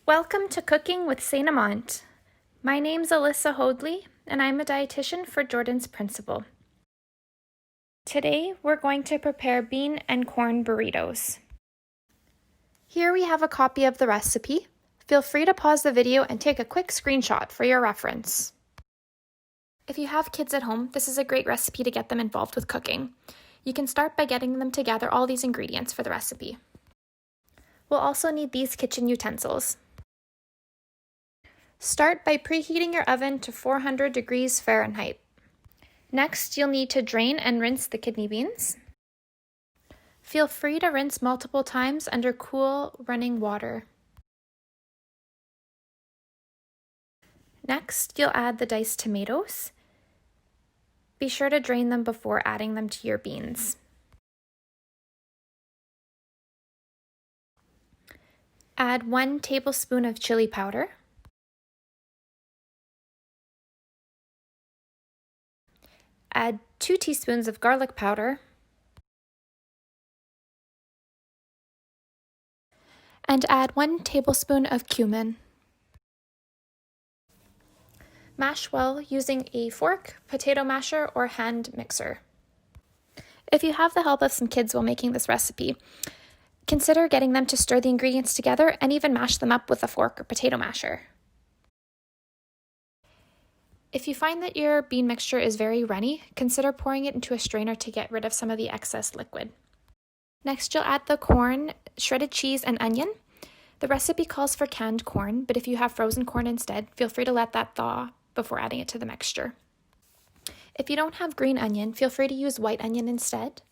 Welcome to Cooking with St. Amant. My name's Alyssa Hoadley, and I'm a dietitian for Jordan's Principal. Today, we're going to prepare bean and corn burritos. Here we have a copy of the recipe. Feel free to pause the video and take a quick screenshot for your reference. If you have kids at home, this is a great recipe to get them involved with cooking. You can start by getting them to gather all these ingredients for the recipe. We'll also need these kitchen utensils. Start by preheating your oven to 400 degrees Fahrenheit. Next, you'll need to drain and rinse the kidney beans. Feel free to rinse multiple times under cool, running water. Next, you'll add the diced tomatoes. Be sure to drain them before adding them to your beans. Add 1 tablespoon of chili powder. Add 2 teaspoons of garlic powder. And add 1 tablespoon of cumin. Mash well using a fork, potato masher, or hand mixer. If you have the help of some kids while making this recipe, consider getting them to stir the ingredients together and even mash them up with a fork or potato masher. If you find that your bean mixture is very runny, consider pouring it into a strainer to get rid of some of the excess liquid. Next, you'll add the corn, shredded cheese, and onion. The recipe calls for canned corn, but if you have frozen corn instead, feel free to let that thaw before adding it to the mixture. If you don't have green onion, feel free to use white onion instead.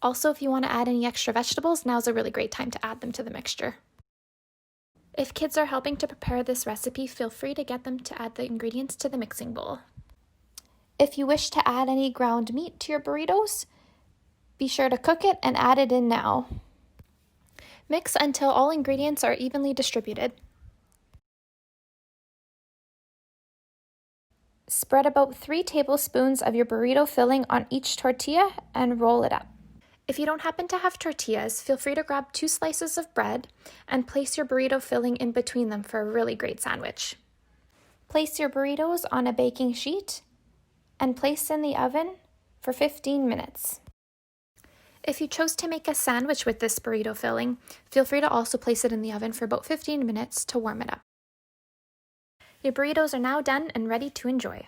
Also, if you want to add any extra vegetables, now's a really great time to add them to the mixture. If kids are helping to prepare this recipe, feel free to get them to add the ingredients to the mixing bowl. If you wish to add any ground meat to your burritos, be sure to cook it and add it in now. Mix until all ingredients are evenly distributed. Spread about 3 tablespoons of your burrito filling on each tortilla and roll it up. If you don't happen to have tortillas, feel free to grab 2 slices of bread and place your burrito filling in between them for a really great sandwich. Place your burritos on a baking sheet and place in the oven for 15 minutes. If you chose to make a sandwich with this burrito filling, feel free to also place it in the oven for about 15 minutes to warm it up. Your burritos are now done and ready to enjoy.